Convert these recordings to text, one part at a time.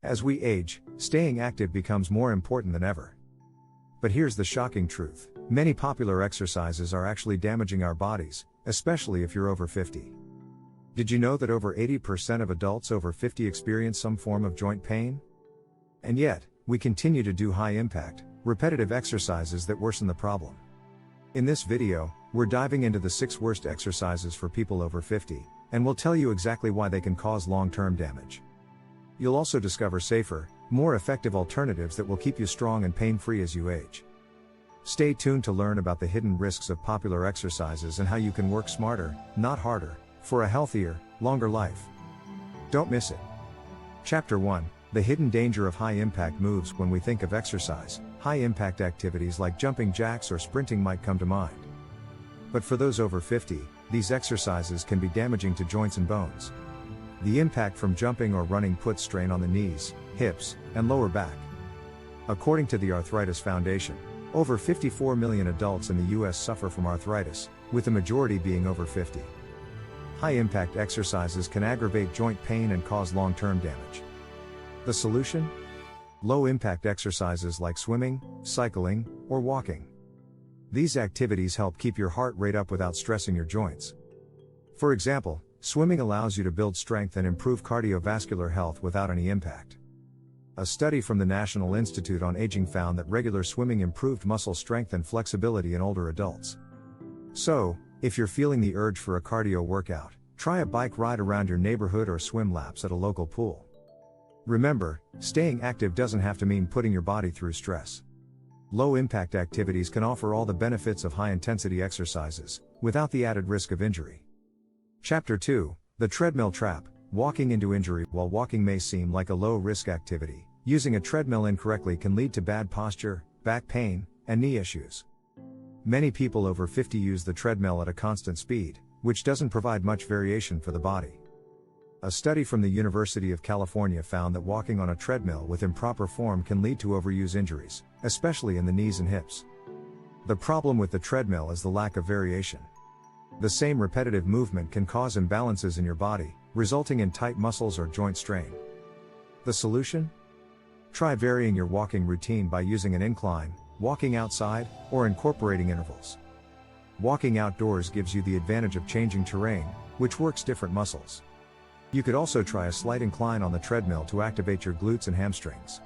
As we age, staying active becomes more important than ever. But here's the shocking truth. Many popular exercises are actually damaging our bodies, especially if you're over 50. Did you know that over 80% of adults over 50 experience some form of joint pain? And yet, we continue to do high-impact, repetitive exercises that worsen the problem. In this video, we're diving into the 6 worst exercises for people over 50, and we'll tell you exactly why they can cause long-term damage. You'll also discover safer, more effective alternatives that will keep you strong and pain-free as you age. Stay tuned to learn about the hidden risks of popular exercises and how you can work smarter, not harder, for a healthier, longer life. Don't miss it. Chapter 1: The hidden danger of high-impact moves. When we think of exercise, high-impact activities like jumping jacks or sprinting might come to mind. But for those over 50, these exercises can be damaging to joints and bones. The impact from jumping or running puts strain on the knees, hips, and lower back. According to the Arthritis Foundation, over 54 million adults in the US suffer from arthritis, with the majority being over 50. High-impact exercises can aggravate joint pain and cause long-term damage. The solution? Low-impact exercises like swimming, cycling, or walking. These activities help keep your heart rate up without stressing your joints. For example, swimming allows you to build strength and improve cardiovascular health without any impact. A study from the National Institute on Aging found that regular swimming improved muscle strength and flexibility in older adults. So, if you're feeling the urge for a cardio workout, try a bike ride around your neighborhood or swim laps at a local pool. Remember, staying active doesn't have to mean putting your body through stress. Low-impact activities can offer all the benefits of high-intensity exercises, without the added risk of injury. Chapter 2: The Treadmill Trap. Walking into injury. While walking may seem like a low-risk activity, using a treadmill incorrectly can lead to bad posture, back pain, and knee issues. Many people over 50 use the treadmill at a constant speed, which doesn't provide much variation for the body. A study from the University of California found that walking on a treadmill with improper form can lead to overuse injuries, especially in the knees and hips. The problem with the treadmill is the lack of variation. The same repetitive movement can cause imbalances in your body, resulting in tight muscles or joint strain. The solution? Try varying your walking routine by using an incline, walking outside, or incorporating intervals. Walking outdoors gives you the advantage of changing terrain, which works different muscles. You could also try a slight incline on the treadmill to activate your glutes and hamstrings.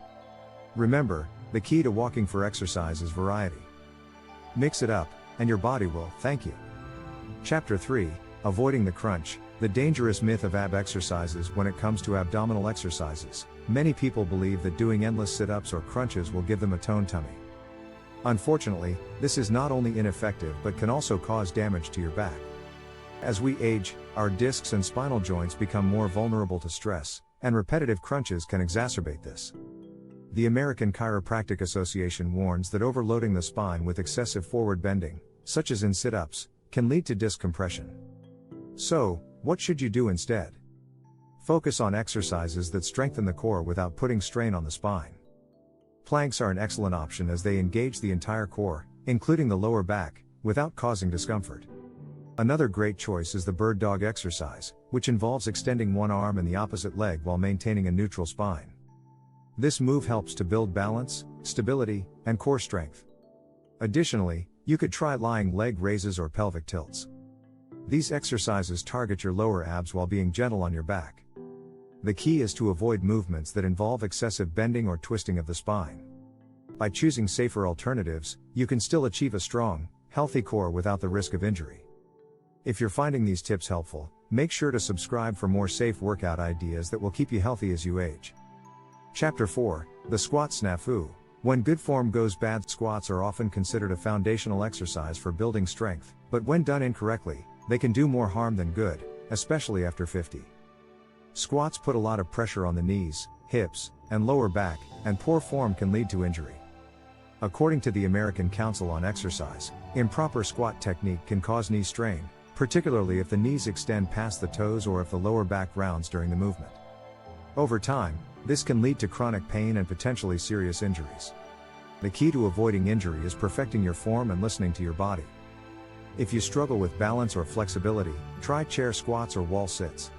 Remember, the key to walking for exercise is variety. Mix it up, and your body will thank you. Chapter 3: Avoiding the crunch. The dangerous myth of ab exercises. When it comes to abdominal exercises, many people believe that doing endless sit-ups or crunches will give them a toned tummy. Unfortunately, this is not only ineffective but can also cause damage to your back. As we age, our discs and spinal joints become more vulnerable to stress, and repetitive crunches can exacerbate this. The American Chiropractic Association warns that overloading the spine with excessive forward bending, such as in sit-ups, can lead to disc compression. So, what should you do instead? Focus on exercises that strengthen the core without putting strain on the spine. Planks are an excellent option as they engage the entire core, including the lower back, without causing discomfort. Another great choice is the bird dog exercise, which involves extending one arm and the opposite leg while maintaining a neutral spine. This move helps to build balance, stability, and core strength. Additionally, you could try lying leg raises or pelvic tilts. These exercises target your lower abs while being gentle on your back. The key is to avoid movements that involve excessive bending or twisting of the spine. By choosing safer alternatives, you can still achieve a strong, healthy core without the risk of injury. If you're finding these tips helpful, make sure to subscribe for more safe workout ideas that will keep you healthy as you age. Chapter 4: The Squat Snafu. When good form goes bad. Squats are often considered a foundational exercise for building strength, but when done incorrectly, they can do more harm than good, especially after 50. Squats put a lot of pressure on the knees, hips, and lower back, and poor form can lead to injury. According to the American Council on Exercise, improper squat technique can cause knee strain, particularly if the knees extend past the toes or if the lower back rounds during the movement. Over time, this can lead to chronic pain and potentially serious injuries. The key to avoiding injury is perfecting your form and listening to your body. If you struggle with balance or flexibility, try chair squats or wall sits.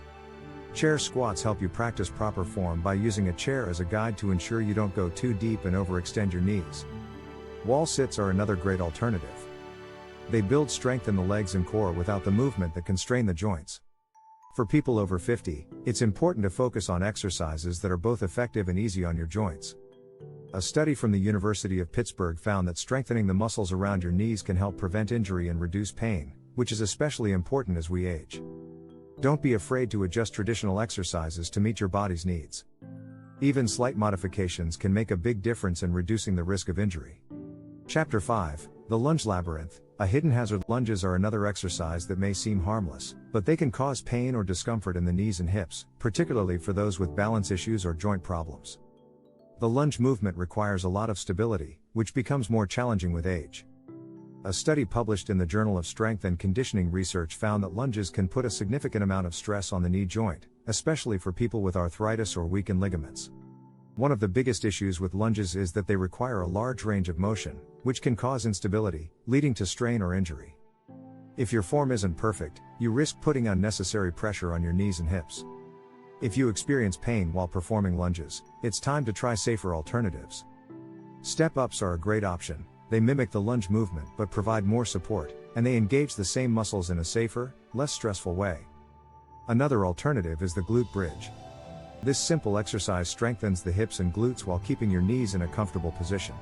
Chair squats help you practice proper form by using a chair as a guide to ensure you don't go too deep and overextend your knees. Wall sits are another great alternative. They build strength in the legs and core without the movement that can strain the joints. For people over 50, it's important to focus on exercises that are both effective and easy on your joints. A study from the University of Pittsburgh found that strengthening the muscles around your knees can help prevent injury and reduce pain, which is especially important as we age. Don't be afraid to adjust traditional exercises to meet your body's needs. Even slight modifications can make a big difference in reducing the risk of injury. Chapter 5, The Lunge Labyrinth, a hidden hazard. Lunges are another exercise that may seem harmless, but they can cause pain or discomfort in the knees and hips, particularly for those with balance issues or joint problems. The lunge movement requires a lot of stability, which becomes more challenging with age. A study published in the Journal of Strength and Conditioning Research found that lunges can put a significant amount of stress on the knee joint, especially for people with arthritis or weakened ligaments. One of the biggest issues with lunges is that they require a large range of motion, which can cause instability, leading to strain or injury. If your form isn't perfect, you risk putting unnecessary pressure on your knees and hips. If you experience pain while performing lunges, it's time to try safer alternatives. Step-ups are a great option. They mimic the lunge movement but provide more support, and they engage the same muscles in a safer, less stressful way. Another alternative is the glute bridge. This simple exercise strengthens the hips and glutes while keeping your knees in a comfortable position.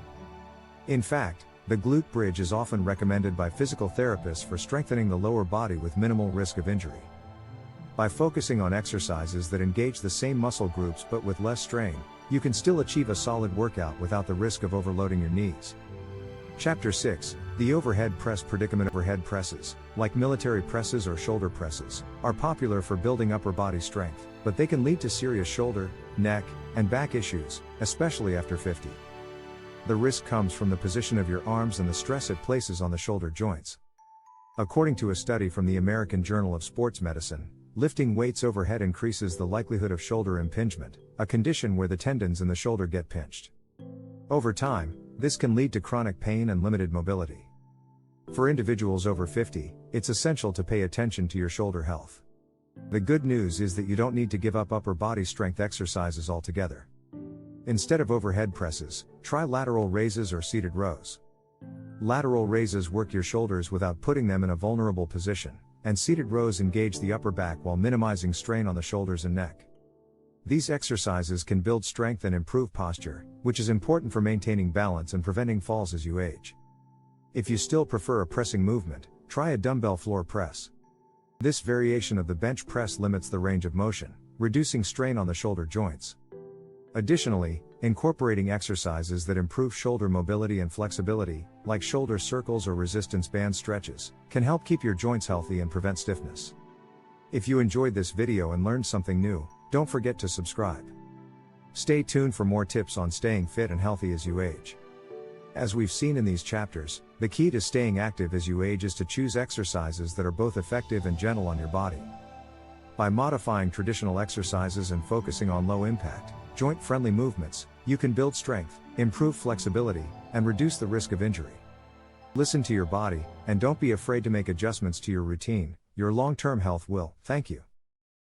In fact, the glute bridge is often recommended by physical therapists for strengthening the lower body with minimal risk of injury. By focusing on exercises that engage the same muscle groups but with less strain, you can still achieve a solid workout without the risk of overloading your knees. Chapter 6, The Overhead Press Predicament. Overhead presses, like military presses or shoulder presses, are popular for building upper body strength, but they can lead to serious shoulder, neck, and back issues, especially after 50. The risk comes from the position of your arms and the stress it places on the shoulder joints. According to a study from the American Journal of Sports Medicine, lifting weights overhead increases the likelihood of shoulder impingement, a condition where the tendons in the shoulder get pinched. Over time, this can lead to chronic pain and limited mobility. For individuals over 50, it's essential to pay attention to your shoulder health. The good news is that you don't need to give up upper body strength exercises altogether. Instead of overhead presses, try lateral raises or seated rows. Lateral raises work your shoulders without putting them in a vulnerable position, and seated rows engage the upper back while minimizing strain on the shoulders and neck. These exercises can build strength and improve posture, which is important for maintaining balance and preventing falls as you age. If you still prefer a pressing movement, try a dumbbell floor press. This variation of the bench press limits the range of motion, reducing strain on the shoulder joints. Additionally, incorporating exercises that improve shoulder mobility and flexibility, like shoulder circles or resistance band stretches, can help keep your joints healthy and prevent stiffness. If you enjoyed this video and learned something new, don't forget to subscribe. Stay tuned for more tips on staying fit and healthy as you age. As we've seen in these chapters, the key to staying active as you age is to choose exercises that are both effective and gentle on your body. By modifying traditional exercises and focusing on low-impact, joint-friendly movements, you can build strength, improve flexibility, and reduce the risk of injury. Listen to your body, and don't be afraid to make adjustments to your routine. Your long-term health will thank you.